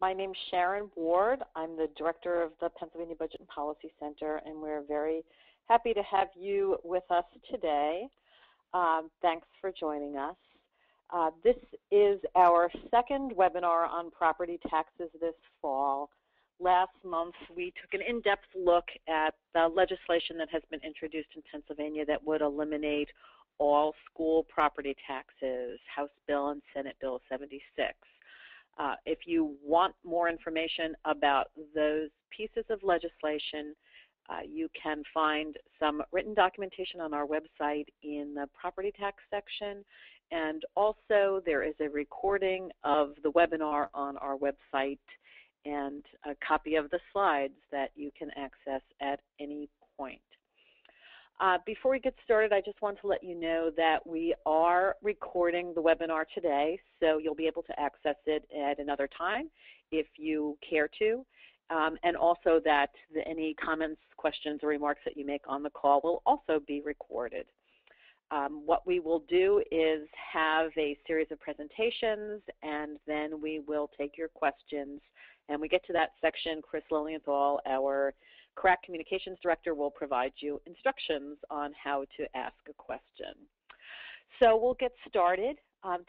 My name's Sharon Ward. I'm the director of the Pennsylvania Budget and Policy Center, and we're very happy to have you with us today. Thanks for joining us. This is our second webinar on property taxes this fall. Last month, we took an in-depth look at the legislation that has been introduced in Pennsylvania that would eliminate all school property taxes, House Bill and Senate Bill 76. If you want more information about those pieces of legislation, you can find some written documentation on our website in the property tax section, and also there is a recording of the webinar on our website and a copy of the slides that you can access at any point. Before we get started, I just want to let you know that we are recording the webinar today, so you'll be able to access it at another time if you care to, and also that any comments, questions, or remarks that you make on the call will also be recorded. What we will do is have a series of presentations, and then we will take your questions. And we get to that section, Chris Lilienthal, our CRAC Communications Director, will provide you instructions on how to ask a question. So we'll get started.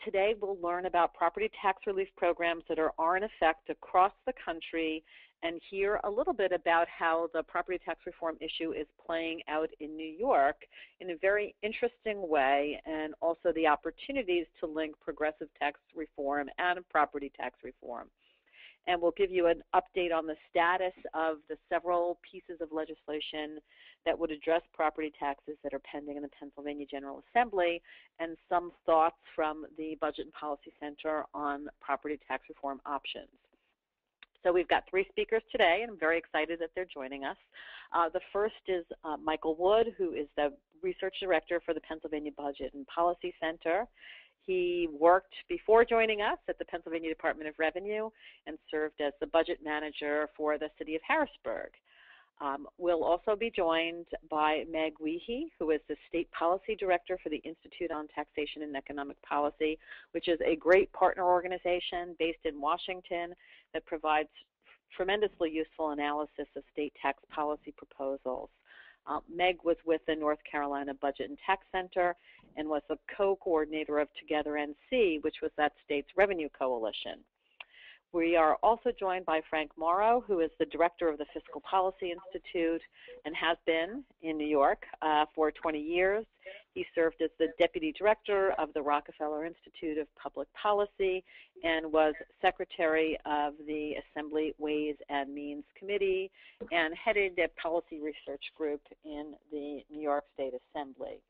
Today we'll learn about property tax relief programs that are in effect across the country and hear a little bit about how the property tax reform issue is playing out in New York in a very interesting way, and also the opportunities to link progressive tax reform and property tax reform. And we'll give you an update on the status of the several pieces of legislation that would address property taxes that are pending in the Pennsylvania General Assembly, and some thoughts from the Budget and Policy Center on property tax reform options. So we've got three speakers today, and I'm very excited that they're joining us. The first is Michael Wood, who is the Research Director for the Pennsylvania Budget and Policy Center. He worked before joining us at the Pennsylvania Department of Revenue and served as the budget manager for the city of Harrisburg. We'll also be joined by Meg Wiehe, who is the State Policy Director for the Institute on Taxation and Economic Policy, which is a great partner organization based in Washington that provides tremendously useful analysis of state tax policy proposals. Meg was with the North Carolina Budget and Tax Center and was a co-coordinator of Together NC, which was that state's revenue coalition. We are also joined by Frank Mauro, who is the director of the Fiscal Policy Institute and has been in New York for 20 years. He served as the deputy director of the Rockefeller Institute of Public Policy and was secretary of the Assembly Ways and Means Committee and headed a policy research group in the New York State Assembly.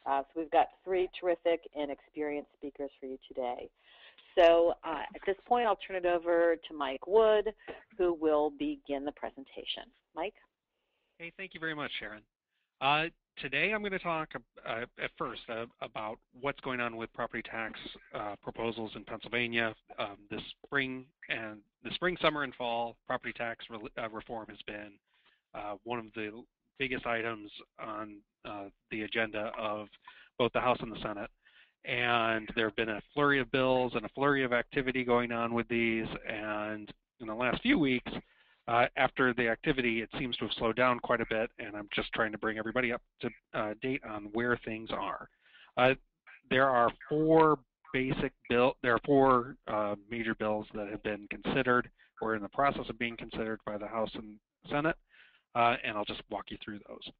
So we've got three terrific and experienced speakers for you today. So at this point, I'll turn it over to Mike Wood, who will begin the presentation. Mike? Hey, thank you very much, Sharon. Today I'm going to talk at first about what's going on with property tax proposals in Pennsylvania this spring. And the spring, summer, and fall property tax reform has been one of the biggest items on the agenda of both the House and the Senate. And there have been a flurry of bills and a flurry of activity going on with these. And in the last few weeks, after the activity, it seems to have slowed down quite a bit, and I'm just trying to bring everybody up to date on where things are. There are four major bills that have been considered or in the process of being considered by the House and Senate, and I'll just walk you through those.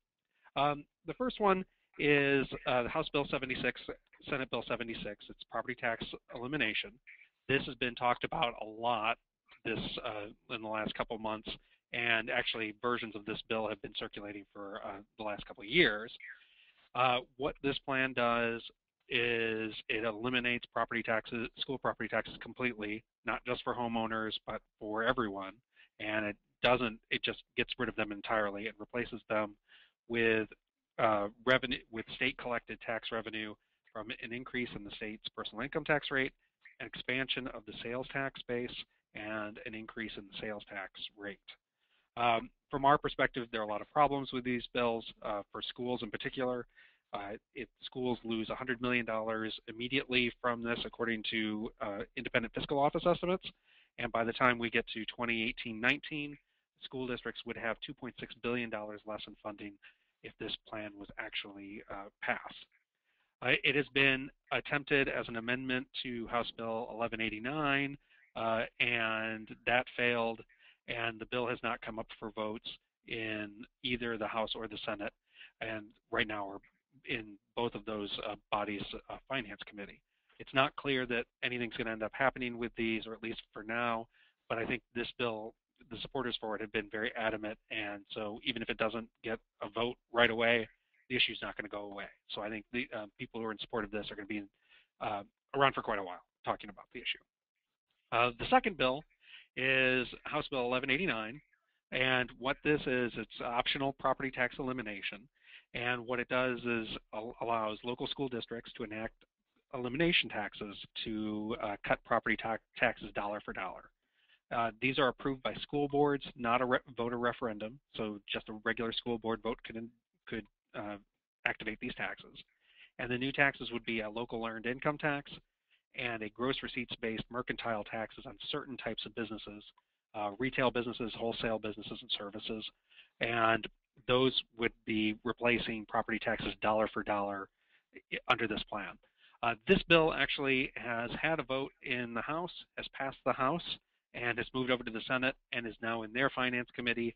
The first one is the House Bill 76, Senate Bill 76. It's property tax elimination. This has been talked about a lot in the last couple of months, and actually versions of this bill have been circulating for the last couple of years. What this plan does is it eliminates school property taxes completely, not just for homeowners, but for everyone. And it just gets rid of them entirely. It replaces them with with state collected tax revenue from an increase in the state's personal income tax rate, an expansion of the sales tax base, and an increase in the sales tax rate. From our perspective, there are a lot of problems with these bills for schools in particular. If schools lose $100 million immediately from this, according to independent fiscal office estimates, And by the time we get to 2018-19, school districts would have $2.6 billion less in funding if this plan was actually passed. It has been attempted as an amendment to House Bill 1189, and that failed, and the bill has not come up for votes in either the House or the Senate, and right now we're in both of those bodies' Finance Committee. It's not clear that anything's going to end up happening with these, or at least for now, but I think this bill, the supporters for it have been very adamant, and so even if it doesn't get a vote right away, the issue is not going to go away. So I think the people who are in support of this are going to be around for quite a while talking about the issue. The second bill is House Bill 1189, and what this is, it's optional property tax elimination, and what it does is allows local school districts to enact elimination taxes to cut property taxes dollar for dollar. These are approved by school boards, not a voter referendum, so just a regular school board vote could activate these taxes. And the new taxes would be a local earned income tax and a gross receipts-based mercantile taxes on certain types of businesses, retail businesses, wholesale businesses, and services. And those would be replacing property taxes dollar for dollar under this plan. This bill actually has had a vote in the House, has passed the House, and has moved over to the Senate and is now in their Finance Committee.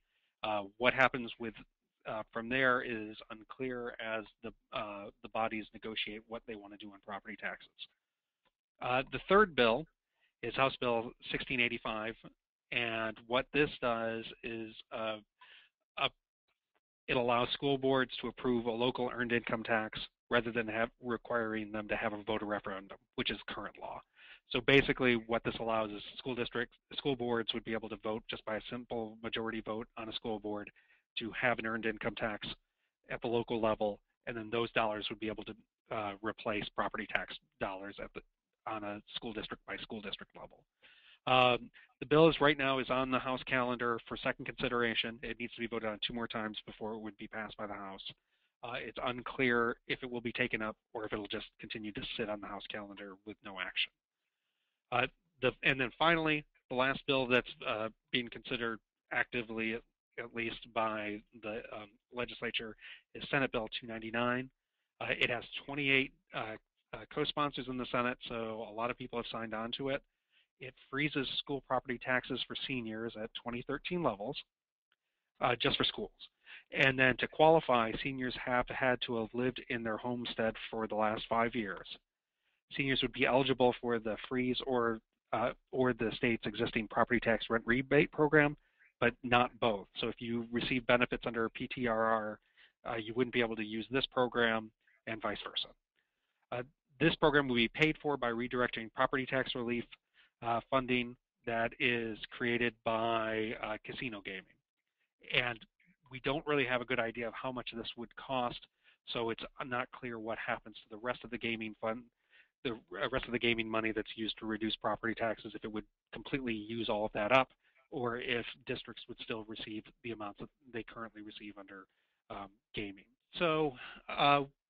What happens with from there is unclear as the bodies negotiate what they want to do on property taxes. The third bill is House Bill 1685, and what this does is it allows school boards to approve a local earned income tax rather than requiring them to have a voter referendum, which is current law. So basically what this allows is school boards would be able to vote just by a simple majority vote on a school board to have an earned income tax at the local level, and then those dollars would be able to replace property tax dollars on a school district by school district level. The bill right now is on the House calendar for second consideration. It needs to be voted on 2 more times before it would be passed by the House. It's unclear if it will be taken up or if it'll just continue to sit on the House calendar with no action. And then finally, the last bill that's being considered actively, at least by the legislature, is Senate Bill 299. It has 28 co-sponsors in the Senate, so a lot of people have signed on to it. It freezes school property taxes for seniors at 2013 levels, just for schools. And then to qualify, seniors have had to have lived in their homestead for the last 5 years. Seniors would be eligible for the freeze or the state's existing property tax rent rebate program, but not both. So if you receive benefits under PTRR, you wouldn't be able to use this program and vice versa. This program will be paid for by redirecting property tax relief funding that is created by casino gaming. And we don't really have a good idea of how much this would cost, so it's not clear what happens to the rest of the gaming fund, the rest of the gaming money that's used to reduce property taxes, if it would completely use all of that up, or if districts would still receive the amounts that they currently receive under gaming. So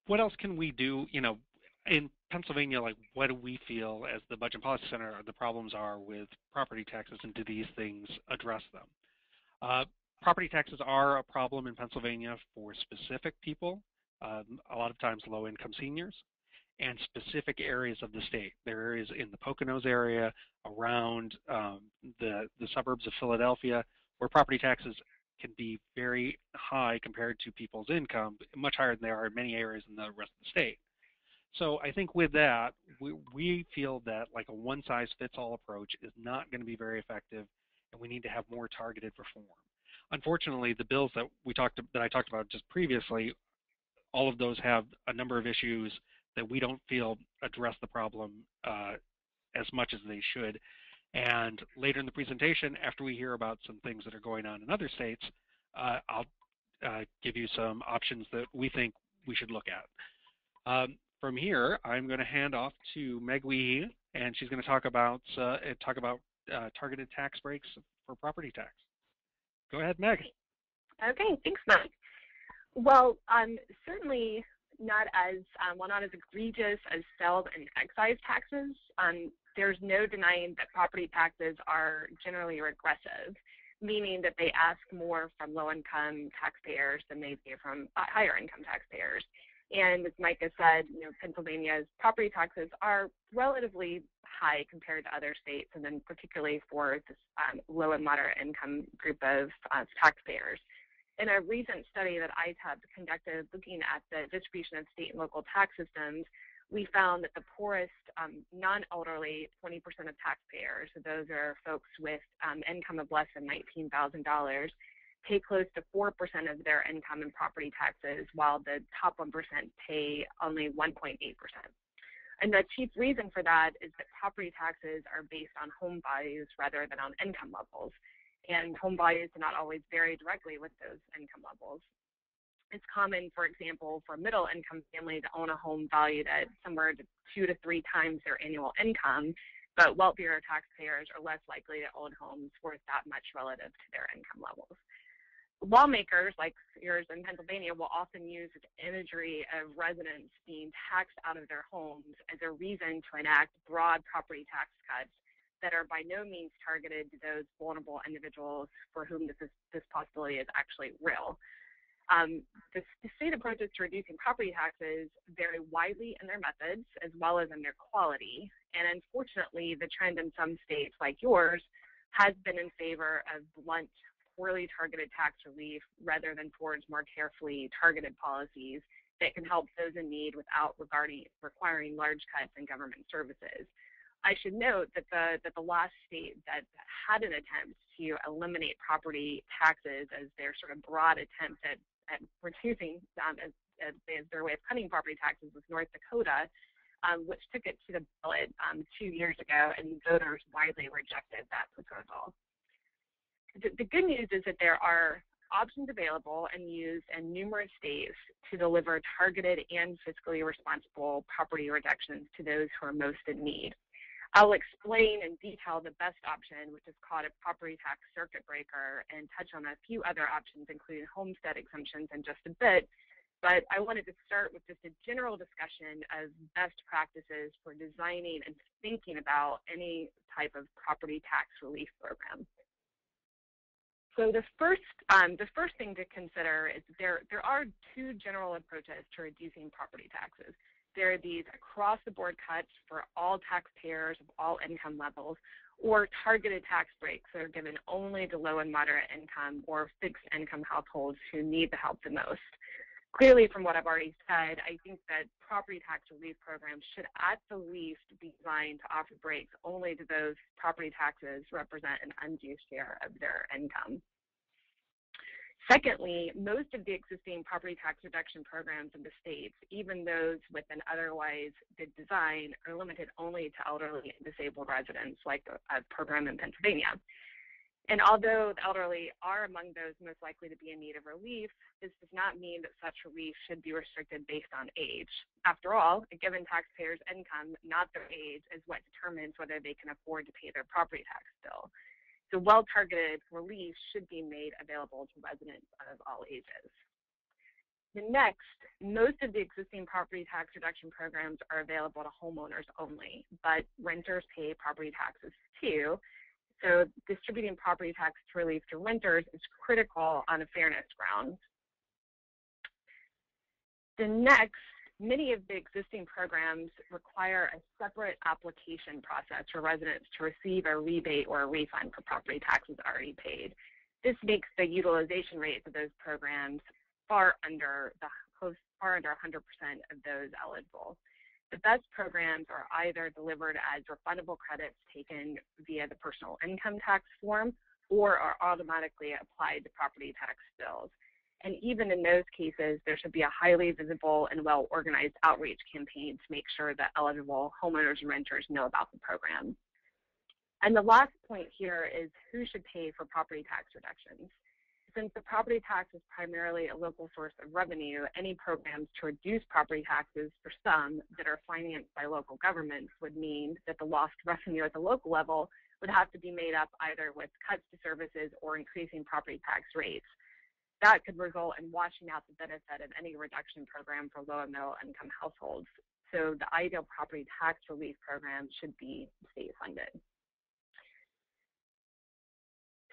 what else can we do? You know, in Pennsylvania, like, what do we feel as the Budget and Policy Center the problems are with property taxes, and do these things address them? Property taxes are a problem in Pennsylvania for specific people, a lot of times low-income seniors, and specific areas of the state. There are areas in the Poconos area, around the suburbs of Philadelphia, where property taxes can be very high compared to people's income, much higher than they are in many areas in the rest of the state. So I think with that, we feel that like a one-size-fits-all approach is not going to be very effective, and we need to have more targeted reform. Unfortunately, the bills that I talked about just previously, all of those have a number of issues that we don't feel address the problem as much as they should. And later in the presentation, after we hear about some things that are going on in other states, I'll give you some options that we think we should look at. From here, I'm going to hand off to Meg Wiehe, and she's going to talk about targeted tax breaks for property tax. Go ahead, Meg. Okay, thanks, Mike. Well, certainly not as egregious as sales and excise taxes. there's no denying that property taxes are generally regressive, meaning that they ask more from low-income taxpayers than they pay from higher-income taxpayers. And as Mike has said, Pennsylvania's property taxes are relatively high compared to other states, and then particularly for this low and moderate income group of taxpayers. In a recent study that ITEP conducted looking at the distribution of state and local tax systems, we found that the poorest non-elderly 20% of taxpayers, so those are folks with income of less than $19,000, pay close to 4% of their income in property taxes, while the top 1% pay only 1.8%. And the chief reason for that is that property taxes are based on home values rather than on income levels. And home values do not always vary directly with those income levels. It's common, for example, for a middle-income family to own a home valued at somewhere to 2 to 3 times their annual income, but wealthier taxpayers are less likely to own homes worth that much relative to their income levels. Lawmakers, like yours in Pennsylvania, will often use the imagery of residents being taxed out of their homes as a reason to enact broad property tax cuts that are by no means targeted to those vulnerable individuals for whom this possibility is actually real. The state approaches to reducing property taxes vary widely in their methods as well as in their quality. And unfortunately, the trend in some states like yours has been in favor of blunt, poorly targeted tax relief rather than towards more carefully targeted policies that can help those in need without requiring large cuts in government services. I should note that the last state that had an attempt to eliminate property taxes as their sort of broad attempt at reducing as their way of cutting property taxes was North Dakota, which took it to the ballot 2 years ago, and voters widely rejected that proposal. The good news is that there are options available and used in numerous states to deliver targeted and fiscally responsible property reductions to those who are most in need. I'll explain in detail the best option, which is called a property tax circuit breaker, and touch on a few other options, including homestead exemptions, in just a bit. But I wanted to start with just a general discussion of best practices for designing and thinking about any type of property tax relief program. So the first thing to consider is there are 2 general approaches to reducing property taxes. There are these across-the-board cuts for all taxpayers of all income levels, or targeted tax breaks that are given only to low and moderate income or fixed income households who need the help the most. Clearly, from what I've already said, I think that property tax relief programs should at the least be designed to offer breaks only to those property taxes represent an undue share of their income. Secondly, most of the existing property tax reduction programs in the states, even those with an otherwise good design, are limited only to elderly and disabled residents, like a program in Pennsylvania. And although the elderly are among those most likely to be in need of relief, this does not mean that such relief should be restricted based on age. After all, a given taxpayer's income, not their age, is what determines whether they can afford to pay their property tax bill. So well-targeted relief should be made available to residents of all ages. Next, most of the existing property tax reduction programs are available to homeowners only, but renters pay property taxes too. So distributing property tax relief to renters is critical on a fairness grounds. Many of the existing programs require a separate application process for residents to receive a rebate or a refund for property taxes already paid. This makes the utilization rates of those programs far under 100% of those eligible. The best programs are either delivered as refundable credits taken via the personal income tax form or are automatically applied to property tax bills. And even in those cases, there should be a highly visible and well-organized outreach campaign to make sure that eligible homeowners and renters know about the program. And the last point here is who should pay for property tax reductions. Since the property tax is primarily a local source of revenue, any programs to reduce property taxes for some that are financed by local governments would mean that the lost revenue at the local level would have to be made up either with cuts to services or increasing property tax rates. That could result in washing out the benefit of any reduction program for low and middle income households. So the ideal property tax relief program should be state funded.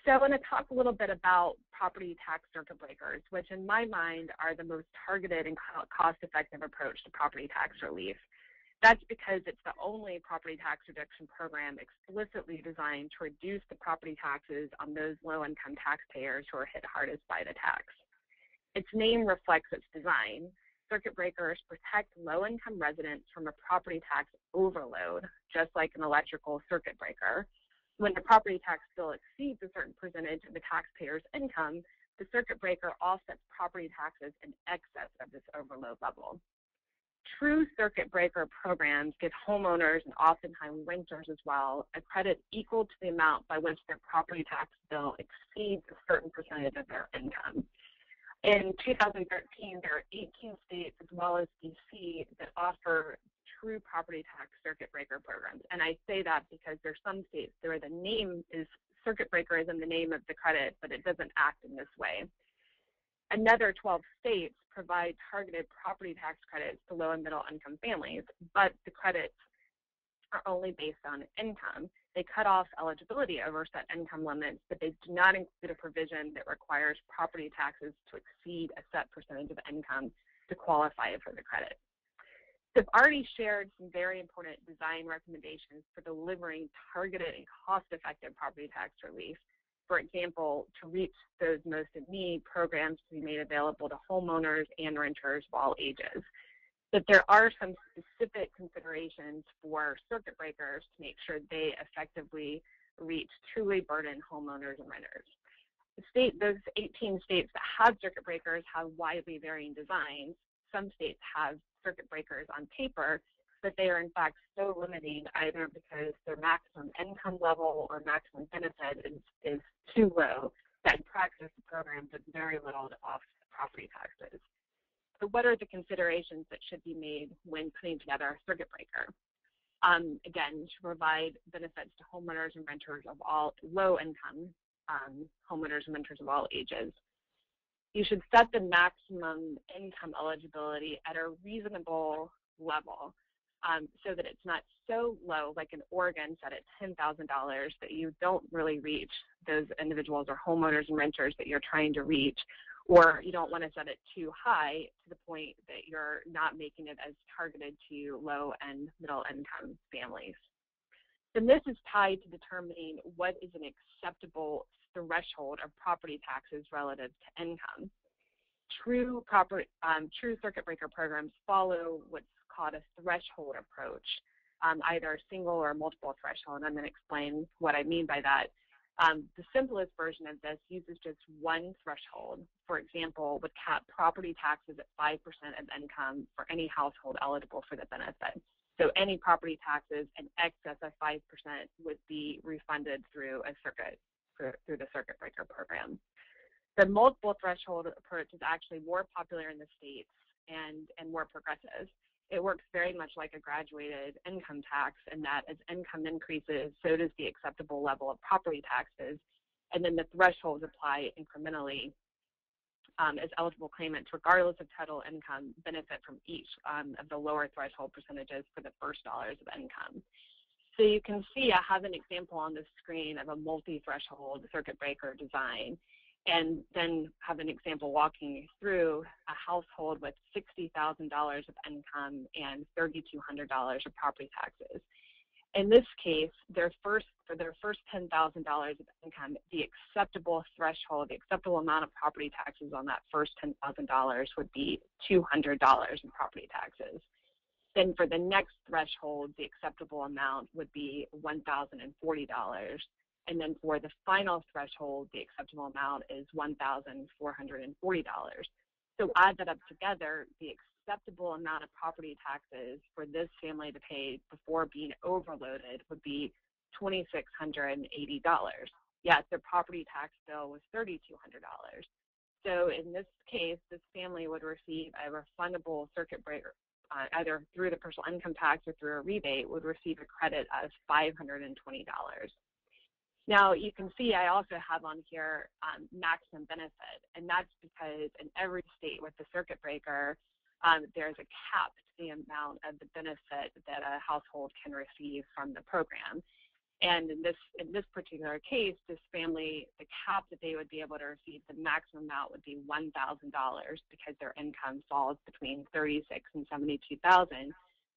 So I want to talk a little bit about property tax circuit breakers, which in my mind are the most targeted and cost-effective approach to property tax relief. That's because it's the only property tax reduction program explicitly designed to reduce the property taxes on those low-income taxpayers who are hit hardest by the tax. Its name reflects its design. Circuit breakers protect low-income residents from a property tax overload, just like an electrical circuit breaker. When the property tax bill exceeds a certain percentage of the taxpayer's income, the circuit breaker offsets property taxes in excess of this overload level. True circuit breaker programs give homeowners and oftentimes renters as well a credit equal to the amount by which their property tax bill exceeds a certain percentage of their income. In 2013, there are 18 states as well as DC that offer true property tax circuit breaker programs. And I say that because there's some states where the name is circuit breaker is in the name of the credit, but it doesn't act in this way. Another 12 states provide targeted property tax credits to low and middle income families, but the credits are only based on income. They cut off eligibility over set income limits, but they do not include a provision that requires property taxes to exceed a set percentage of income to qualify for the credit. So I've already shared some very important design recommendations for delivering targeted and cost-effective property tax relief. For example, to reach those most in need, programs to be made available to homeowners and renters of all ages. But there are some specific considerations for circuit breakers to make sure they effectively reach truly burdened homeowners and renters. Those 18 states that have circuit breakers have widely varying designs. Some states have circuit breakers on paper, but they are in fact so limiting either because their maximum income level or maximum benefit is too low that in practice the program does very little to offset property taxes. So what are the considerations that should be made when putting together a circuit breaker? Again, to provide benefits to homeowners and renters of all low income homeowners and renters of all ages. You should set the maximum income eligibility at a reasonable level so that it's not so low, like in Oregon set at $10,000, that you don't really reach those individuals or homeowners and renters that you're trying to reach, or you don't want to set it too high to the point that you're not making it as targeted to low and middle income families. Then this is tied to determining what is an acceptable threshold of property taxes relative to income. True circuit breaker programs follow what's called a threshold approach, either single or multiple threshold, and I'm going to explain what I mean by that. The simplest version of this uses just one threshold. For example, would cap property taxes at 5% of income for any household eligible for the benefit. So any property taxes in excess of 5% would be refunded through through the circuit breaker program. The multiple threshold approach is actually more popular in the states and more progressive. It works very much like a graduated income tax in that as income increases, so does the acceptable level of property taxes, and then the thresholds apply incrementally as eligible claimants, regardless of total income, benefit from each of the lower threshold percentages for the first dollars of income. So you can see I have an example on the screen of a multi-threshold circuit breaker design, and then have an example walking you through a household with $60,000 of income and $3,200 of property taxes. In this case, for their first $10,000 of income, the acceptable threshold, the acceptable amount of property taxes on that first $10,000 would be $200 in property taxes. Then for the next threshold, the acceptable amount would be $1,040. And then for the final threshold, the acceptable amount is $1,440. So add that up together, the acceptable amount of property taxes for this family to pay before being overloaded would be $2,680. Yes, their property tax bill was $3,200. So in this case, this family would receive a refundable circuit breaker, either through the personal income tax or through a rebate, would receive a credit of $520. Now, you can see I also have on here maximum benefit, and that's because in every state with the circuit breaker, there's a cap to the amount of the benefit that a household can receive from the program. And in this particular case, this family, the cap that they would be able to receive, the maximum amount would be $1,000 because their income falls between $36,000 and $72,000.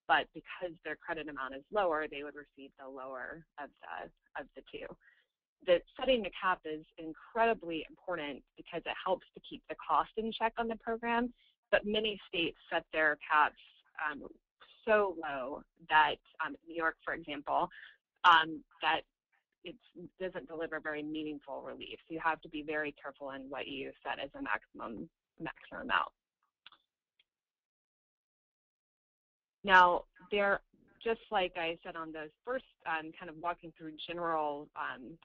But because their credit amount is lower, they would receive the lower of the two. Setting the cap is incredibly important because it helps to keep the cost in check on the program. But many states set their caps so low that New York, for example, that it doesn't deliver very meaningful relief. So you have to be very careful in what you set as a maximum amount. Now, just like I said on those first kind of walking through general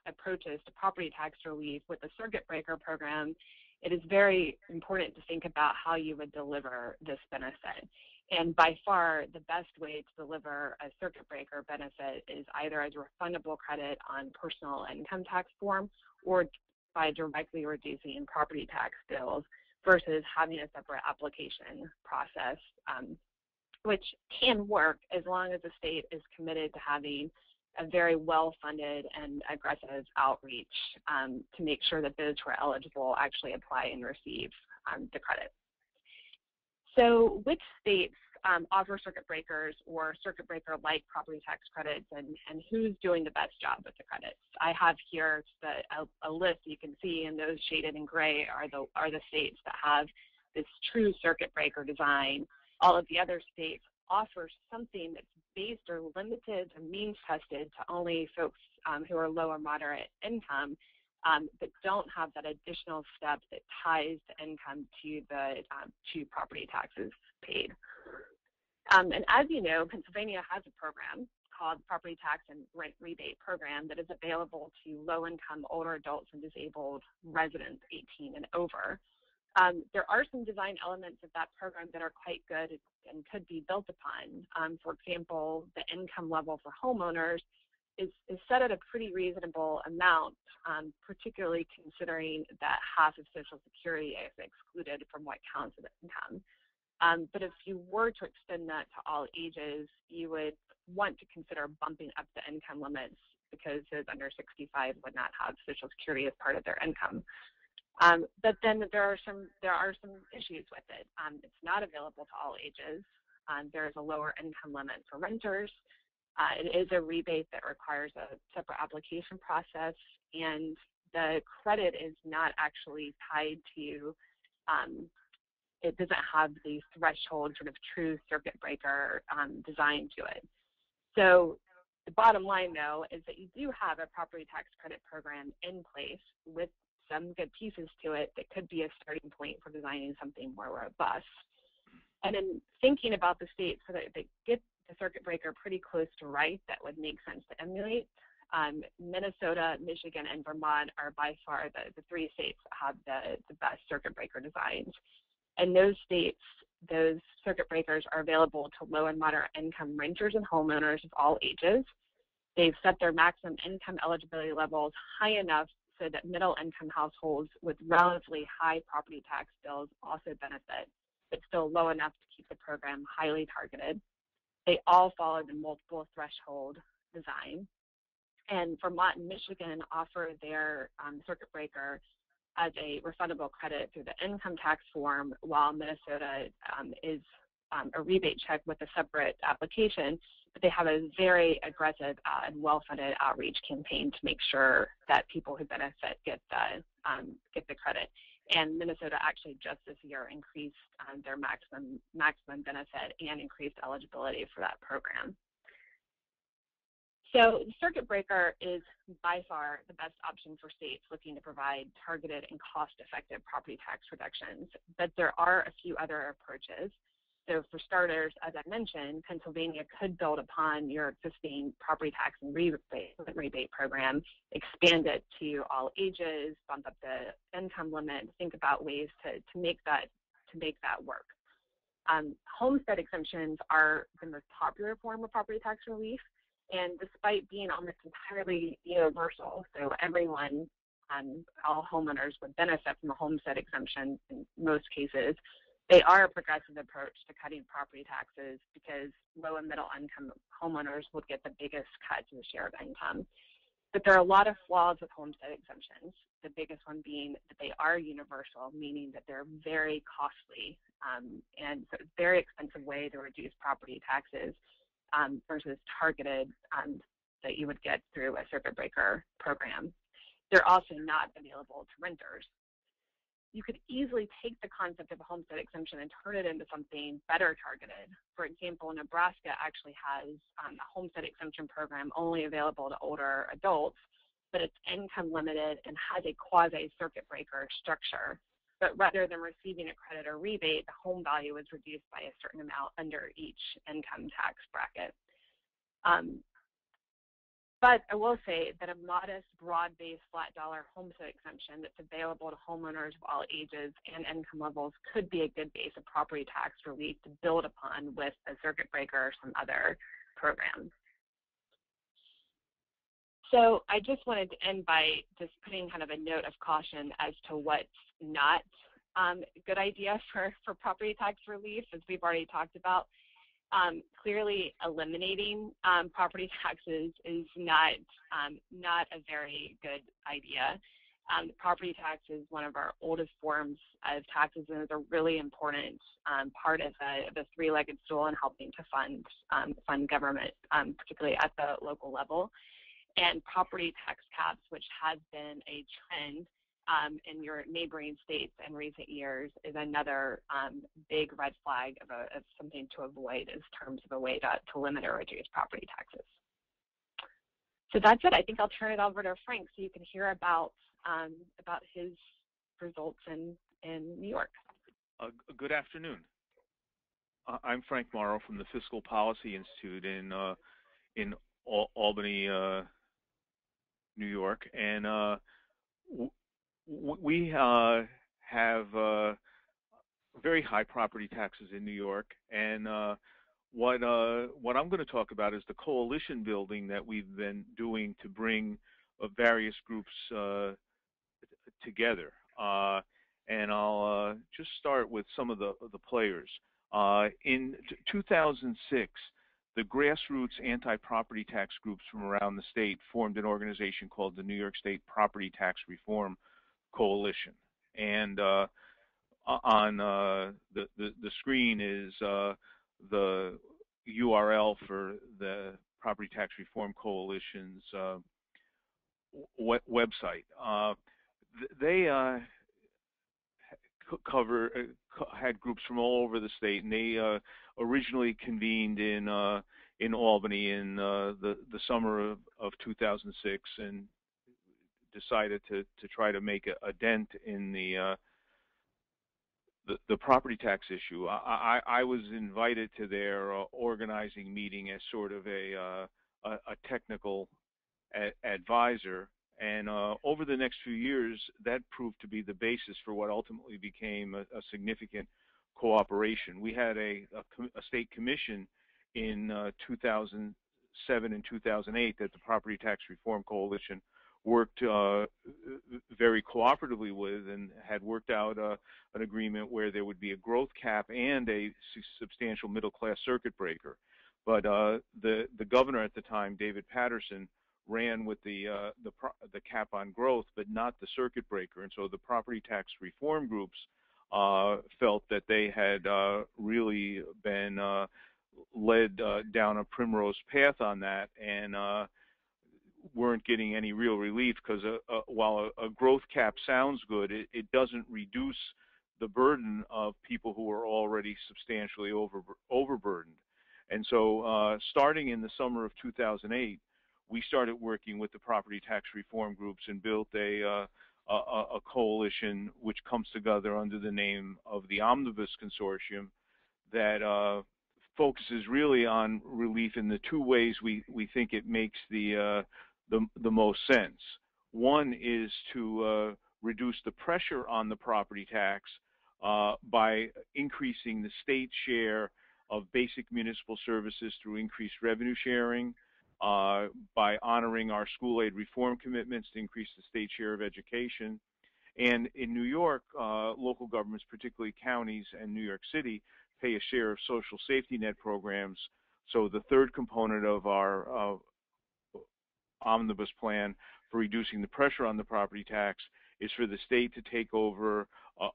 approaches to property tax relief with the circuit breaker program, it is very important to think about how you would deliver this benefit. And by far, the best way to deliver a circuit breaker benefit is either as a refundable credit on personal income tax form or by directly reducing property tax bills versus having a separate application process, which can work as long as the state is committed to having a very well-funded and aggressive outreach to make sure that those who are eligible actually apply and receive the credit. So which states offer circuit breakers or circuit breaker-like property tax credits, and who's doing the best job with the credits? I have here a list you can see, and those shaded in gray are the states that have this true circuit breaker design. All of the other states offer something that's based or limited and means tested to only folks who are low or moderate income, but don't have that additional step that ties the income to property taxes paid. And as you know, Pennsylvania has a program called Property Tax and Rent Rebate Program that is available to low-income older adults and disabled residents 18 and over. There are some design elements of that program that are quite good and could be built upon. For example, the income level for homeowners is set at a pretty reasonable amount, particularly considering that half of Social Security is excluded from what counts as income. But if you were to extend that to all ages, you would want to consider bumping up the income limits because those under 65 would not have Social Security as part of their income. But then there are some issues with it. It's not available to all ages. There is a lower income limit for renters. It is a rebate that requires a separate application process, and the credit is not actually tied to, it doesn't have the threshold sort of true circuit breaker design to it. So the bottom line, though, is that you do have a property tax credit program in place with some good pieces to it that could be a starting point for designing something more robust. And in thinking about the states so that they get the circuit breaker pretty close to right, that would make sense to emulate. Minnesota, Michigan, and Vermont are by far the three states that have the best circuit breaker designs. And those states, those circuit breakers are available to low and moderate income renters and homeowners of all ages. They've set their maximum income eligibility levels high enough so that middle income households with relatively high property tax bills also benefit, but still low enough to keep the program highly targeted. They all follow the multiple threshold design. And Vermont and Michigan offer their circuit breaker as a refundable credit through the income tax form, while Minnesota is a rebate check with a separate application, but they have a very aggressive and well-funded outreach campaign to make sure that people who benefit get the credit. And Minnesota actually just this year increased their maximum benefit and increased eligibility for that program. So the circuit breaker is by far the best option for states looking to provide targeted and cost-effective property tax reductions, but there are a few other approaches. So for starters, as I mentioned, Pennsylvania could build upon your existing property tax and rebate program, expand it to all ages, bump up the income limit, think about ways to make that work. Homestead exemptions are the most popular form of property tax relief, and despite being almost entirely universal, so everyone, all homeowners would benefit from a homestead exemption in most cases, They are a progressive approach to cutting property taxes because low and middle income homeowners would get the biggest cut to the share of income. But there are a lot of flaws with homestead exemptions, the biggest one being that they are universal, meaning that they're very costly and so it's a very expensive way to reduce property taxes versus targeted that you would get through a circuit breaker program. They're also not available to renters. You could easily take the concept of a homestead exemption and turn it into something better targeted. For example, Nebraska actually has a homestead exemption program only available to older adults, but it's income limited and has a quasi-circuit breaker structure. But rather than receiving a credit or rebate, the home value is reduced by a certain amount under each income tax bracket. But I will say that a modest, broad-based, flat dollar homestead exemption that's available to homeowners of all ages and income levels could be a good base of property tax relief to build upon with a circuit breaker or some other programs. So I just wanted to end by just putting kind of a note of caution as to what's not a good idea for property tax relief, as we've already talked about. Clearly, eliminating property taxes is not a very good idea. Property tax is one of our oldest forms of taxes and is a really important part of the three-legged stool in helping to fund government, particularly at the local level. And property tax caps, which has been a trend in your neighboring states in recent years, is another big red flag of something to avoid in terms of a way to limit or reduce property taxes. So that's it. I think I'll turn it over to Frank so you can hear about his results in New York. Good afternoon. I'm Frank Mauro from the Fiscal Policy Institute in Albany, New York, and we have very high property taxes in New York. And what I'm going to talk about is the coalition building that we've been doing to bring various groups together. And I'll just start with some of the players. In 2006. The grassroots anti-property tax groups from around the state formed an organization called the New York State Property Tax Reform Coalition. And on the screen is the URL for the Property Tax Reform Coalition's website. They had groups from all over the state, and they originally convened in Albany in the summer of 2006, and decided to try to make a dent in the property tax issue. I was invited to their organizing meeting as sort of a technical advisor. And over the next few years, that proved to be the basis for what ultimately became a significant cooperation. We had a state commission in 2007 and 2008 that the Property Tax Reform Coalition worked very cooperatively with, and had worked out an agreement where there would be a growth cap and a substantial middle-class circuit breaker. But the governor at the time, David Patterson, ran with the cap on growth, but not the circuit breaker. And so the property tax reform groups felt that they had really been led down a primrose path on that, and weren't getting any real relief, because while a growth cap sounds good, it doesn't reduce the burden of people who are already substantially overburdened. And so starting in the summer of 2008, we started working with the property tax reform groups and built a coalition which comes together under the name of the Omnibus Consortium that focuses really on relief in the two ways we think it makes the most sense. One is to reduce the pressure on the property tax by increasing the state share of basic municipal services through increased revenue sharing, by honoring our school aid reform commitments to increase the state share of education, And in New York, local governments, particularly counties and New York City, pay a share of social safety net programs. So the third component of our omnibus plan for reducing the pressure on the property tax is for the state to take over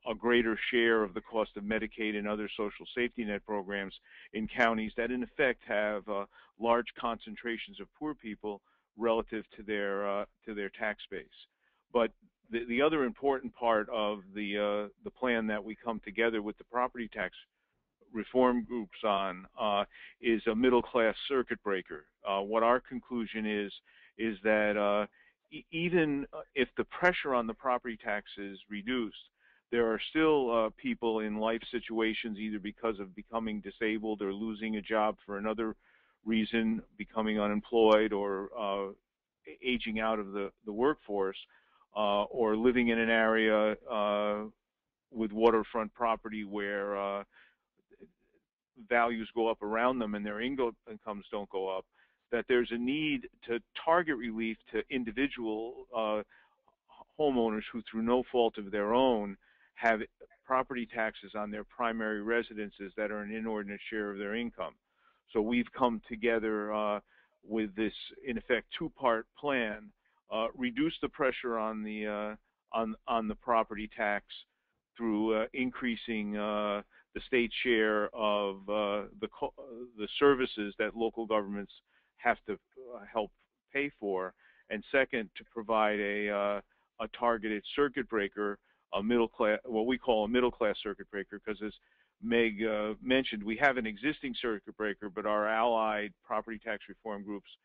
a greater share of the cost of Medicaid and other social safety net programs in counties that in effect have large concentrations of poor people relative to their tax base. But the other important part of the plan that we come together with the property tax reform groups on is a middle class circuit breaker. What our conclusion is that even if the pressure on the property tax is reduced, there are still people in life situations, either because of becoming disabled or losing a job for another reason, becoming unemployed or aging out of the workforce, or living in an area with waterfront property where values go up around them and their incomes don't go up, that there's a need to target relief to individual homeowners who, through no fault of their own, have property taxes on their primary residences that are an inordinate share of their income. So we've come together with this, in effect, two-part plan: reduce the pressure on the property tax through increasing the state share of the services that local governments have to help pay for, and second, to provide a targeted circuit breaker, a middle class, what we call a middle class circuit breaker, because as Meg mentioned, we have an existing circuit breaker, but our allied property tax reform groups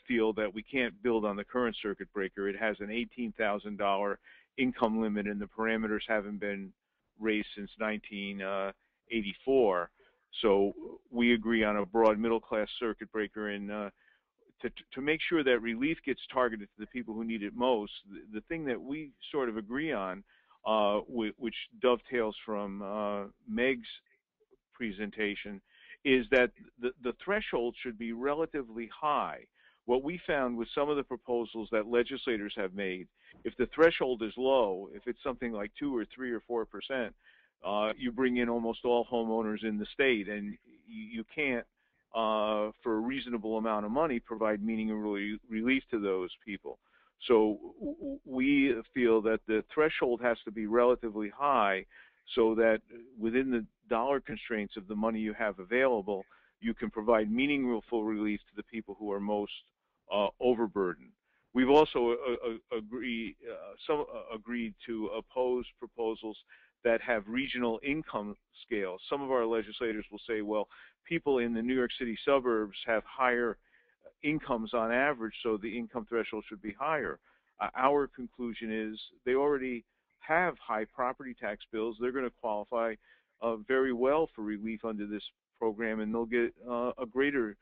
feel that we can't build on the current circuit breaker. It has an $18,000 income limit, and the parameters haven't been raised since 1984. So we agree on a broad middle class circuit breaker, and to make sure that relief gets targeted to the people who need it most. The thing that we sort of agree on, which dovetails from Meg's presentation, is that the threshold should be relatively high. What we found with some of the proposals that legislators have made, if the threshold is low, if it's something like 2 or 3 or 4%, you bring in almost all homeowners in the state, and you can't, for a reasonable amount of money, provide meaningful relief to those people. So we feel that the threshold has to be relatively high so that within the dollar constraints of the money you have available, you can provide meaningful relief to the people who are most overburdened. We've also agreed to oppose proposals that have regional income scales. Some of our legislators will say, well, people in the New York City suburbs have higher incomes on average, so the income threshold should be higher. Our conclusion is they already have high property tax bills. They're going to qualify very well for relief under this program, and they'll get a greater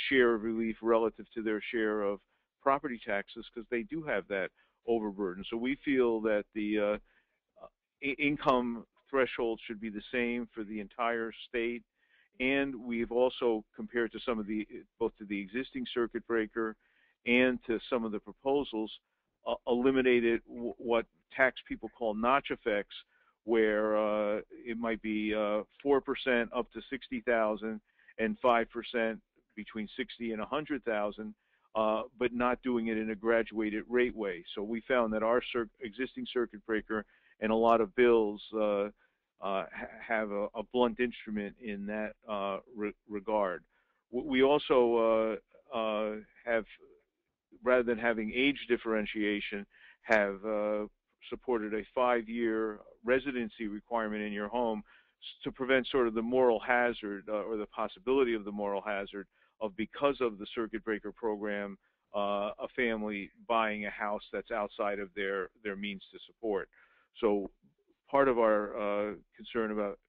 share of relief relative to their share of property taxes because they do have that overburden. So we feel that the income threshold should be the same for the entire state, and we've also compared to some of both to the existing circuit breaker and to some of the proposals, eliminated what tax people call notch effects, where it might be 4% up to 60,000 and 5% between 60 and 100,000, but not doing it in a graduated rate way. So we found that our existing circuit breaker and a lot of bills have a blunt instrument in that regard. We also have, rather than having age differentiation, have supported a 5-year residency requirement in your home to prevent sort of the moral hazard or the possibility of the moral hazard of, because of the circuit breaker program, a family buying a house that's outside of their means to support. So part of our concern about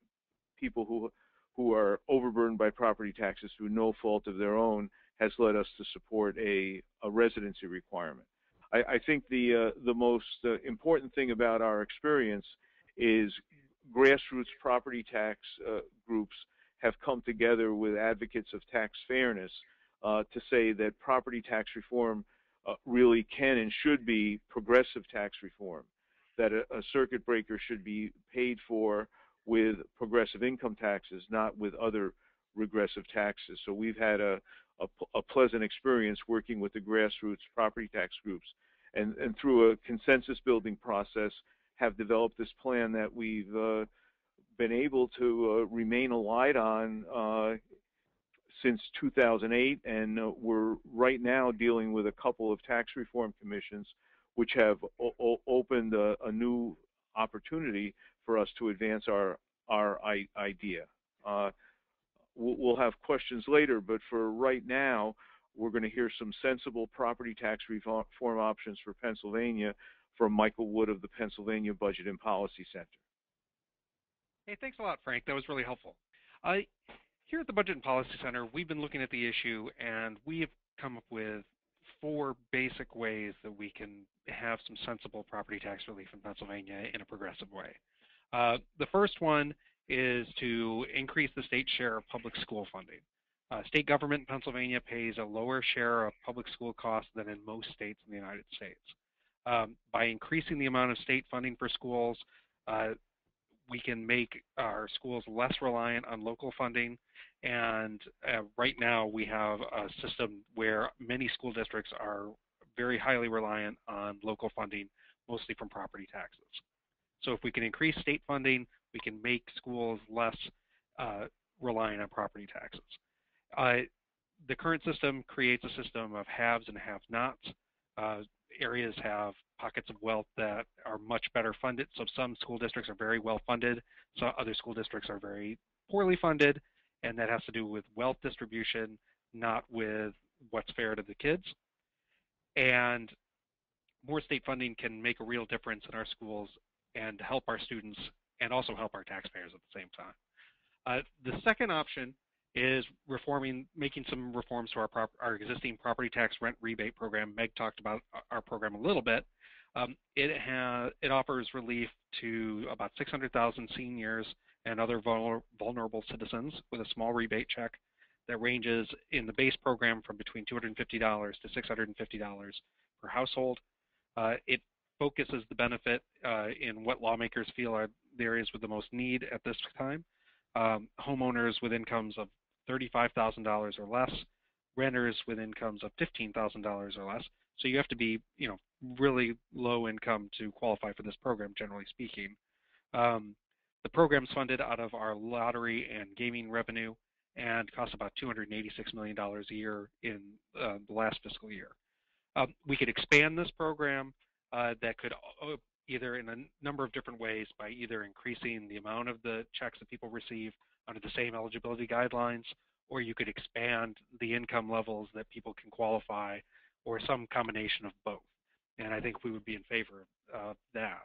people who are overburdened by property taxes through no fault of their own has led us to support a residency requirement. I think the most important thing about our experience is grassroots property tax groups have come together with advocates of tax fairness to say that property tax reform really can and should be progressive tax reform. that a circuit breaker should be paid for with progressive income taxes, not with other regressive taxes. So we've had a pleasant experience working with the grassroots property tax groups, and through a consensus building process have developed this plan that we've been able to remain aligned on since 2008, and we're right now dealing with a couple of tax reform commissions which have opened a new opportunity for us to advance our idea. We'll have questions later, but for right now, we're going to hear some sensible property tax reform options for Pennsylvania from Michael Wood of the Pennsylvania Budget and Policy Center. Hey, thanks a lot, Frank. That was really helpful. Here at the Budget and Policy Center, we've been looking at the issue, and we have come up with 4 basic ways that we can have some sensible property tax relief in Pennsylvania in a progressive way. The first one is to increase the state share of public school funding. State government in Pennsylvania pays a lower share of public school costs than in most states in the United States. By increasing the amount of state funding for schools, we can make our schools less reliant on local funding, and right now we have a system where many school districts are very highly reliant on local funding, mostly from property taxes. So if we can increase state funding, we can make schools less reliant on property taxes. The current system creates a system of haves and have-nots. Areas have pockets of wealth that are much better funded. So some school districts are very well funded. So other school districts are very poorly funded. And that has to do with wealth distribution, not with what's fair to the kids. And more state funding can make a real difference in our schools and help our students and also help our taxpayers at the same time. The second option is making some reforms to our existing property tax rent rebate program. Meg talked about our program a little bit. It offers relief to about 600,000 seniors and other vulnerable citizens with a small rebate check that ranges in the base program from between $250 to $650 per household. It focuses the benefit in what lawmakers feel are the areas with the most need at this time. Homeowners with incomes of $35,000 or less, renters with incomes of $15,000 or less. So you have to be, really low income to qualify for this program, generally speaking. The program is funded out of our lottery and gaming revenue and costs about $286 million a year in the last fiscal year. We could expand this program that could either in a number of different ways by either increasing the amount of the checks that people receive under the same eligibility guidelines, or you could expand the income levels that people can qualify, or some combination of both. And I think we would be in favor of that.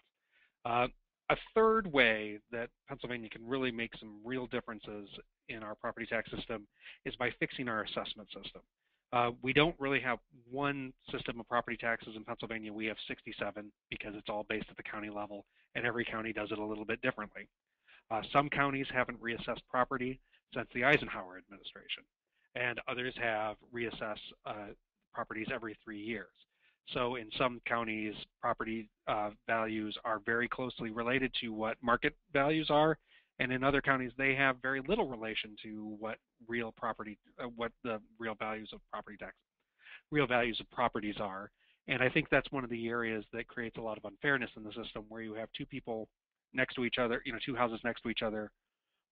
A third way that Pennsylvania can really make some real differences in our property tax system is by fixing our assessment system. We don't really have one system of property taxes in Pennsylvania. We have 67 because it's all based at the county level, and every county does it a little bit differently. Some counties haven't reassessed property since the Eisenhower administration, and others have reassessed properties every 3 years. So in some counties, property values are very closely related to what market values are, and in other counties, they have very little relation to what what the real values of properties are. And I think that's one of the areas that creates a lot of unfairness in the system, where you have two people next to each other, two houses next to each other,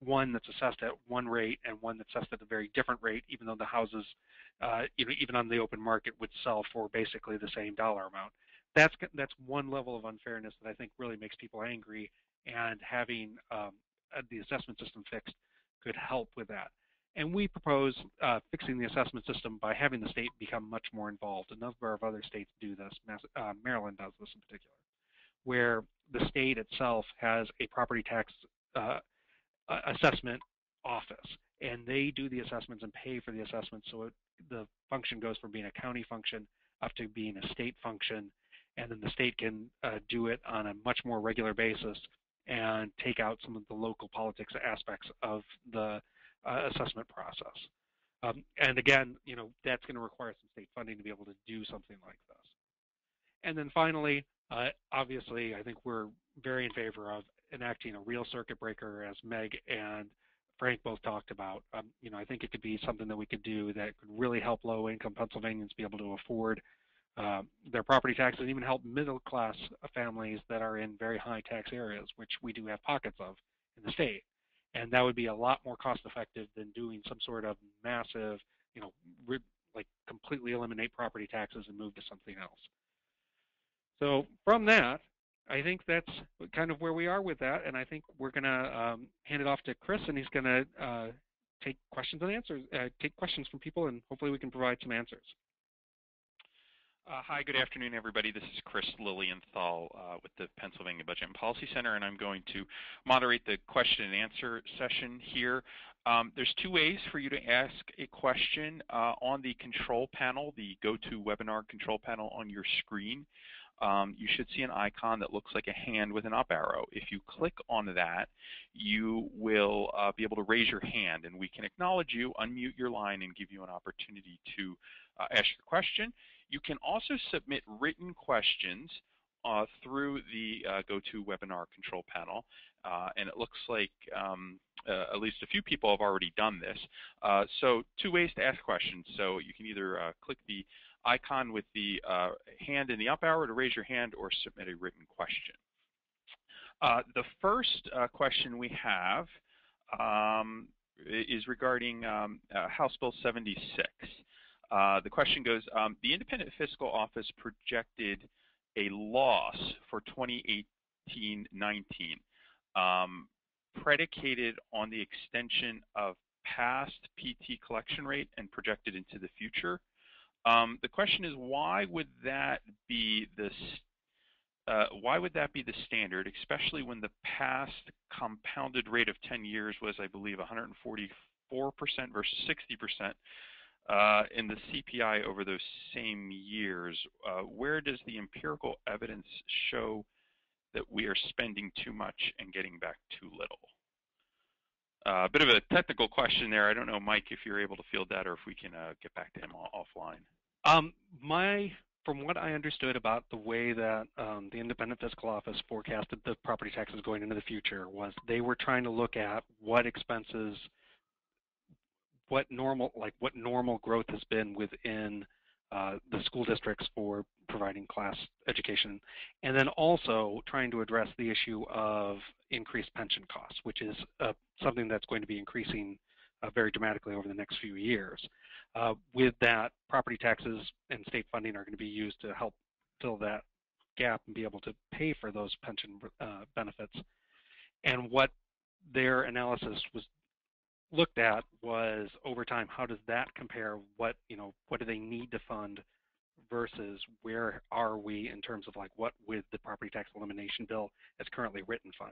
one that's assessed at one rate and one that's assessed at a very different rate, even though the houses, even on the open market, would sell for basically the same dollar amount. That's one level of unfairness that I think really makes people angry, and having the assessment system fixed could help with that. And we propose fixing the assessment system by having the state become much more involved. A number of other states do this. Maryland does this in particular, where the state itself has a property tax assessment office, and they do the assessments and pay for the assessments. So the function goes from being a county function up to being a state function, and then the state can do it on a much more regular basis and take out some of the local politics aspects of the assessment process. And again, that's going to require some state funding to be able to do something like this. And then finally, Obviously, I think we're very in favor of enacting a real circuit breaker, as Meg and Frank both talked about. I think it could be something that we could do that could really help low-income Pennsylvanians be able to afford their property taxes, and even help middle-class families that are in very high tax areas, which we do have pockets of in the state. And that would be a lot more cost-effective than doing some sort of massive, like completely eliminate property taxes and move to something else. So from that, I think that's kind of where we are with that, and I think we're going to hand it off to Chris, and he's going to take questions and answers, take questions from people, and hopefully we can provide some answers. Hi, good afternoon, everybody. This is Chris Lilienthal with the Pennsylvania Budget and Policy Center, and I'm going to moderate the question and answer session here. There's two ways for you to ask a question on the control panel, the GoToWebinar control panel on your screen. You should see an icon that looks like a hand with an up arrow. If you click on that, you will be able to raise your hand, and we can acknowledge you, unmute your line, and give you an opportunity to ask your question. You can also submit written questions through the GoToWebinar control panel, and it looks like at least a few people have already done this. So two ways to ask questions. So you can either click the icon with the hand in the up arrow to raise your hand, or submit a written question. The first question we have is regarding House Bill 76. The question goes, the Independent Fiscal Office projected a loss for 2018-19 predicated on the extension of past PT collection rate and projected into the future. The question is, why would that be the standard, especially when the past compounded rate of 10 years was, I believe, 144% versus 60%? In the CPI over those same years? Where does the empirical evidence show that we are spending too much and getting back too little? A bit of a technical question there. I don't know, Mike, if you're able to field that, or if we can get back to him offline. From what I understood about the way that the Independent Fiscal Office forecasted the property taxes going into the future was they were trying to look at what expenses, what normal growth has been within the school districts for providing class education, and then also trying to address the issue of increased pension costs, which is something that's going to be increasing very dramatically over the next few years. With that, property taxes and state funding are going to be used to help fill that gap and be able to pay for those pension benefits. And what their analysis was looked at was, over time, how does that compare? What do they need to fund versus where are we in terms of what would the property tax elimination bill as currently written fund?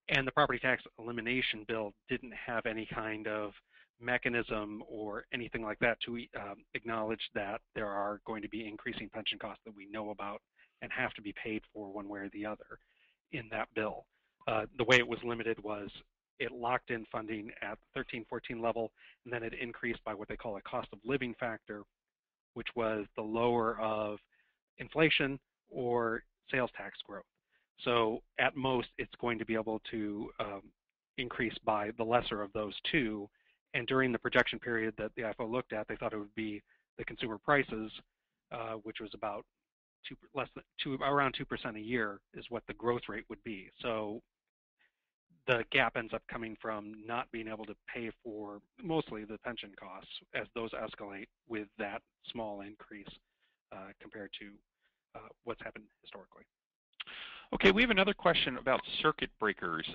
And the property tax elimination bill didn't have any kind of mechanism or anything like that to acknowledge that there are going to be increasing pension costs that we know about and have to be paid for one way or the other in that bill. The way it was limited was it locked in funding at the 13-14 level, and then it increased by what they call a cost of living factor, which was the lower of inflation or sales tax growth. So at most, it's going to be able to increase by the lesser of those two. And during the projection period that the IFO looked at, they thought it would be the consumer prices, which was about around 2% a year is what the growth rate would be. So the gap ends up coming from not being able to pay for mostly the pension costs as those escalate with that small increase compared to what's happened historically. Okay, we have another question about circuit breakers.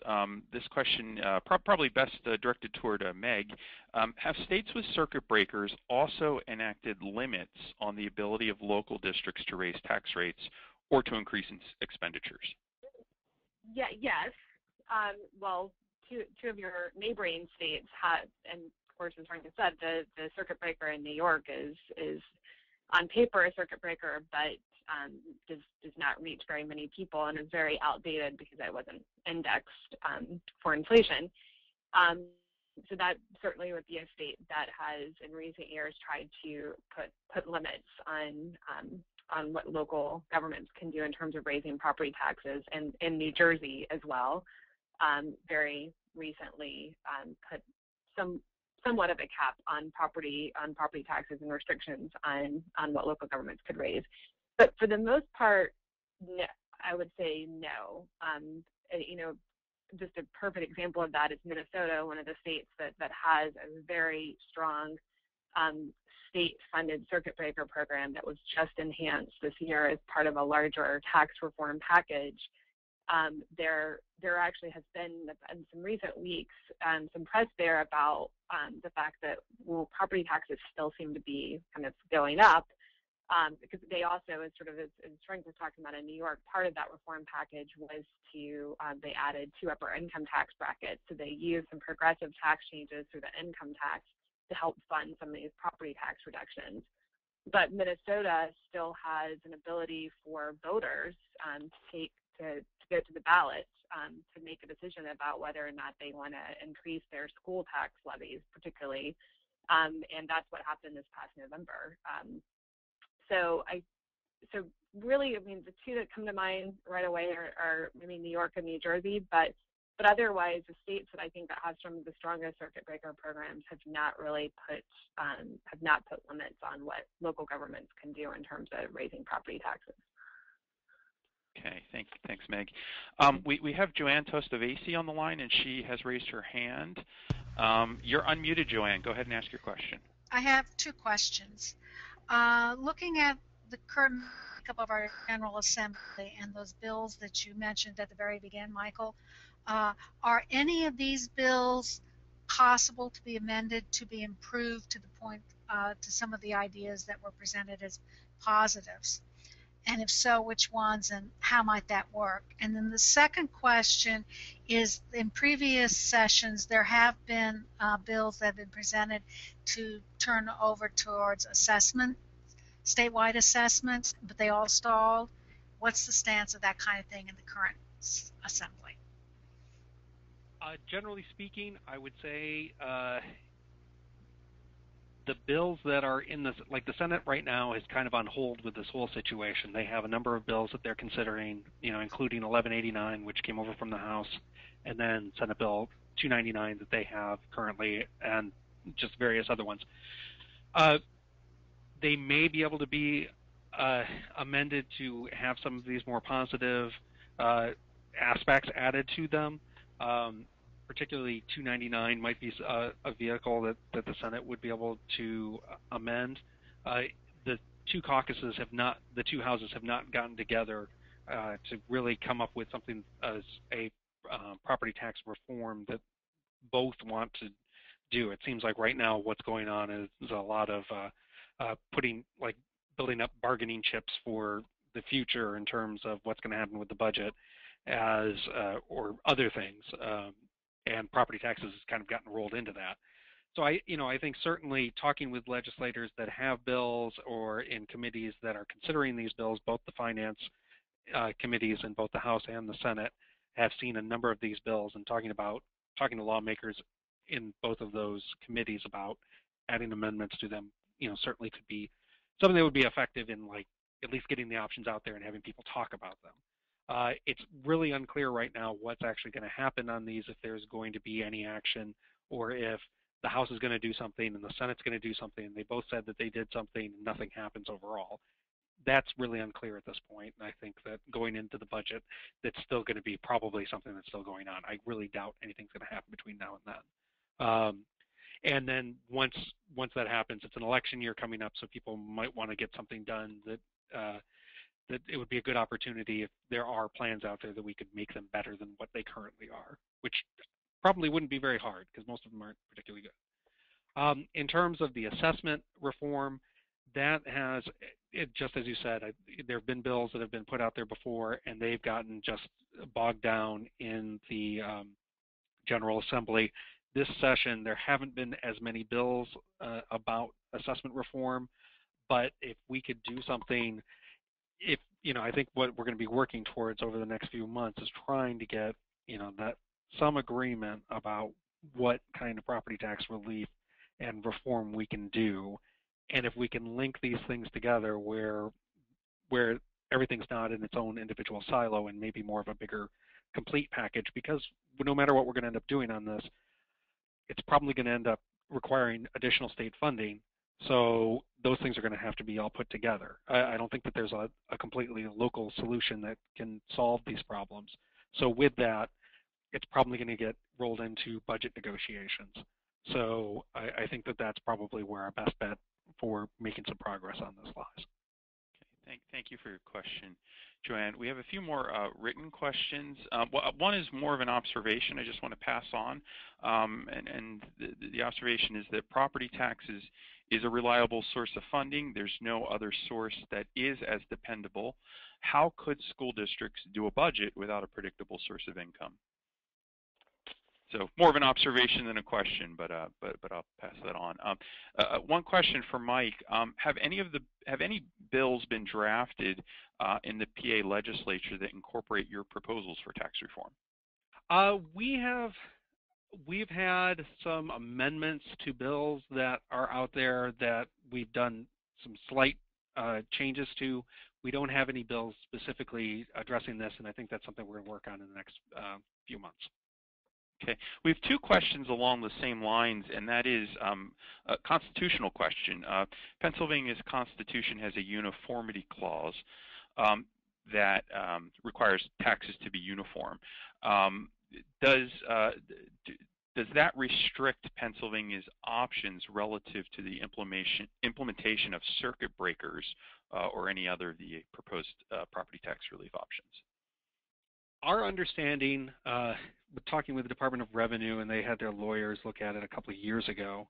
This question probably best directed toward Meg. Have states with circuit breakers also enacted limits on the ability of local districts to raise tax rates or to increase expenditures? Yeah, yes. Well, two of your neighboring states have, and of course, as Frank said, the circuit breaker in New York is on paper a circuit breaker, but does not reach very many people and is very outdated because it wasn't indexed for inflation. So that certainly would be a state that has in recent years tried to put limits on on what local governments can do in terms of raising property taxes, and in New Jersey as well, very recently put somewhat of a cap on property taxes and restrictions on what local governments could raise. But for the most part, no, I would say no. Just a perfect example of that is Minnesota, one of the states that has a very strong state-funded circuit breaker program that was just enhanced this year as part of a larger tax reform package. There actually has been, in some recent weeks, some press there about the fact that property taxes still seem to be kind of going up, because they also, as Frank was talking about in New York, part of that reform package was they added 2 upper income tax brackets. So they used some progressive tax changes through the income tax to help fund some of these property tax reductions. But Minnesota still has an ability for voters to go to the ballot to make a decision about whether or not they want to increase their school tax levies, particularly, and that's what happened this past November. So really, I mean, the 2 that come to mind right away are maybe New York and New Jersey, but otherwise, the states that I think that have some of the strongest circuit breaker programs have not really put limits on what local governments can do in terms of raising property taxes. Okay, thanks, Meg. We have Joanne Tostavasi on the line, and she has raised her hand. You're unmuted, Joanne. Go ahead and ask your question. I have 2 questions. Looking at the current makeup of our General Assembly and those bills that you mentioned at the very beginning, Michael, are any of these bills possible to be amended, to be improved to the point, to some of the ideas that were presented as positives? And if so, which ones, and how might that work? And then the second question is, in previous sessions, there have been bills that have been presented to turn over towards assessment, statewide assessments, but they all stalled. What's the stance of that kind of thing in the current assembly? Generally speaking, I would say the bills that are in the Senate right now is kind of on hold with this whole situation. They have a number of bills that they're considering, including 1189, which came over from the House, and then Senate Bill 299 that they have currently, and just various other ones. They may be able to be amended to have some of these more positive aspects added to them. Particularly 299 might be a vehicle that the Senate would be able to amend. The 2 caucuses the 2 houses have not gotten together to really come up with something as a property tax reform that both want to do. It seems like right now what's going on is a lot of building up bargaining chips for the future in terms of what's going to happen with the budget or other things. And property taxes has kind of gotten rolled into that. So I think certainly talking with legislators that have bills or in committees that are considering these bills, both the finance committees in both the House and the Senate have seen a number of these bills, and talking to lawmakers in both of those committees about adding amendments to them, certainly could be something that would be effective in at least getting the options out there and having people talk about them. It's really unclear right now what's actually going to happen on these, if there's going to be any action, or if the House is going to do something and the Senate's going to do something. They both said that they did something and nothing happens overall. That's really unclear at this point, and I think that going into the budget, that's still going to be probably something that's still going on. I really doubt anything's going to happen between now and then. And then once that happens, it's an election year coming up, so people might want to get something done that it would be a good opportunity if there are plans out there that we could make them better than what they currently are, which probably wouldn't be very hard because most of them aren't particularly good. In terms of the assessment reform, that has, just as you said, there have been bills that have been put out there before, and they've gotten just bogged down in the General Assembly. This session, there haven't been as many bills about assessment reform, but if we could do something, I think what we're going to be working towards over the next few months is trying to get, that some agreement about what kind of property tax relief and reform we can do. And if we can link these things together where where everything's not in its own individual silo and maybe more of a bigger complete package, because no matter what we're going to end up doing on this, it's probably going to end up requiring additional state funding. So those things are going to have to be all put together. I don't think that there's a completely local solution that can solve these problems. So with that, it's probably going to get rolled into budget negotiations. So I think that that's probably where our best bet for making some progress on this lies. Okay, thank you for your question, Joanne. We have a few more written questions. One is more of an observation I just want to pass on, and the observation is that property taxes is a reliable source of funding. There's no other source that is as dependable. How could school districts do a budget without a predictable source of income? So more of an observation than a question, but I'll pass that on. One question for Mike: have any bills been drafted in the PA legislature that incorporate your proposals for tax reform? We've had some amendments to bills that are out there that we've done some slight changes to. We don't have any bills specifically addressing this, and I think that's something we're going to work on in the next few months. Okay, we have two questions along the same lines, and that is a constitutional question. Pennsylvania's Constitution has a uniformity clause that requires taxes to be uniform. Does that restrict Pennsylvania's options relative to the implementation of circuit breakers or any other of the proposed property tax relief options? Our understanding, talking with the Department of Revenue, and they had their lawyers look at it a couple of years ago,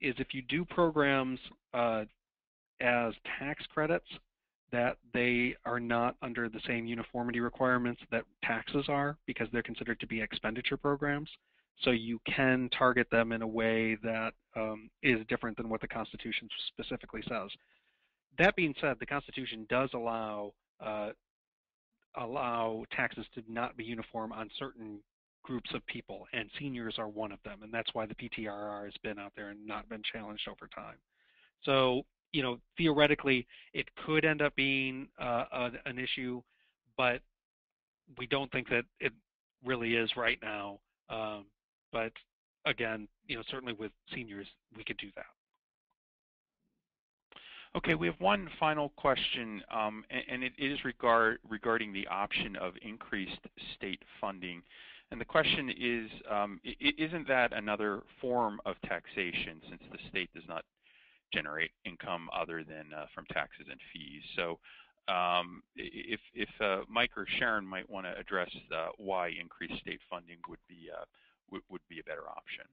is if you do programs as tax credits, that they are not under the same uniformity requirements that taxes are, because they're considered to be expenditure programs. So you can target them in a way that is different than what the Constitution specifically says. That being said, the Constitution does allow taxes to not be uniform on certain groups of people, and seniors are one of them, and that's why the PTRR has been out there and not been challenged over time. So, you know, theoretically, it could end up being an issue, but we don't think that it really is right now. But again, you know, certainly with seniors, we could do that. Okay, we have one final question, and it is regarding the option of increased state funding. And the question is, isn't that another form of taxation, since the state does not generate income other than from taxes and fees? So if Mike or Sharon might want to address why increased state funding would be a better option.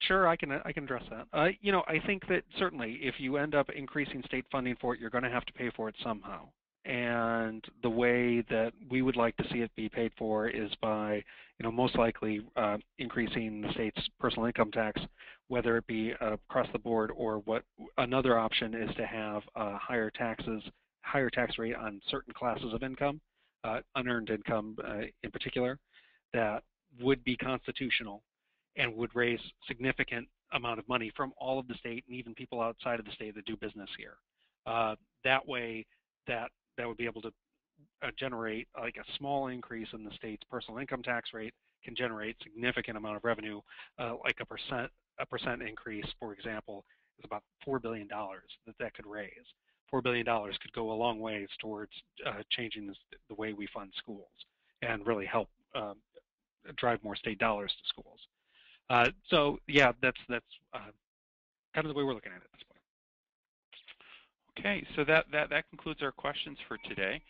Sure, I can address that. You know, I think that certainly if you end up increasing state funding for it, you're going to have to pay for it somehow. And the way that we would like to see it be paid for is by, you know, most likely increasing the state's personal income tax, whether it be across the board, or what another option is to have higher tax rate on certain classes of income, unearned income in particular, that would be constitutional and would raise significant amount of money from all of the state and even people outside of the state that do business here. That way, that would be able to generate, like, a small increase in the state's personal income tax rate can generate significant amount of revenue, like a percent increase, for example, is about $4 billion that could raise. $4 billion could go a long ways towards changing the way we fund schools and really help drive more state dollars to schools. So yeah, that's kind of the way we're looking at it at this point. Okay, so that concludes our questions for today.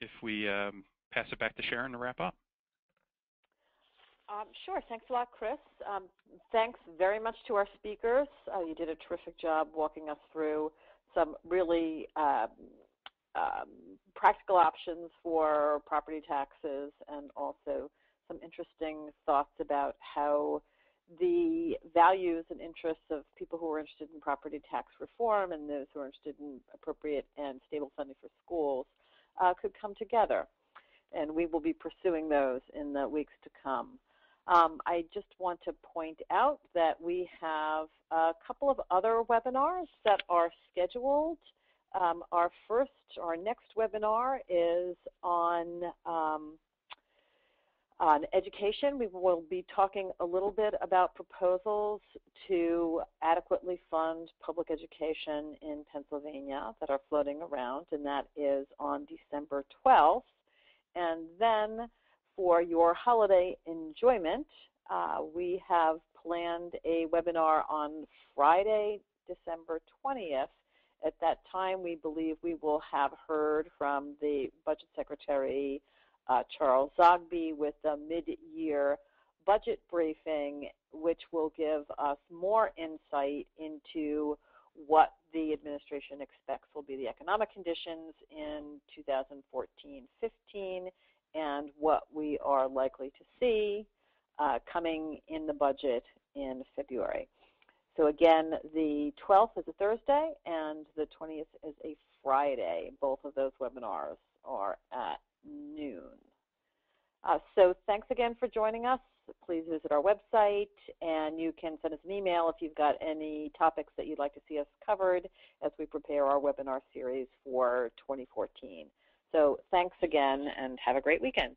If we pass it back to Sharon to wrap up. Sure. Thanks a lot, Chris. Thanks very much to our speakers. You did a terrific job walking us through some really practical options for property taxes, and also some interesting thoughts about how the values and interests of people who are interested in property tax reform and those who are interested in appropriate and stable funding for schools could come together. And we will be pursuing those in the weeks to come. I just want to point out that we have a couple of other webinars that are scheduled. Our next webinar is on education. We will be talking a little bit about proposals to adequately fund public education in Pennsylvania that are floating around, and that is on December 12th. And then for your holiday enjoyment, we have planned a webinar on Friday, December 20th. At that time, we believe we will have heard from the Budget Secretary, Charles Zogby, with the mid-year budget briefing, which will give us more insight into what the administration expects will be the economic conditions in 2014-15 and what we are likely to see coming in the budget in February. So again, the 12th is a Thursday and the 20th is a Friday. Both of those webinars are at noon. So thanks again for joining us. Please visit our website, and you can send us an email if you've got any topics that you'd like to see us covered as we prepare our webinar series for 2014. So thanks again, and have a great weekend.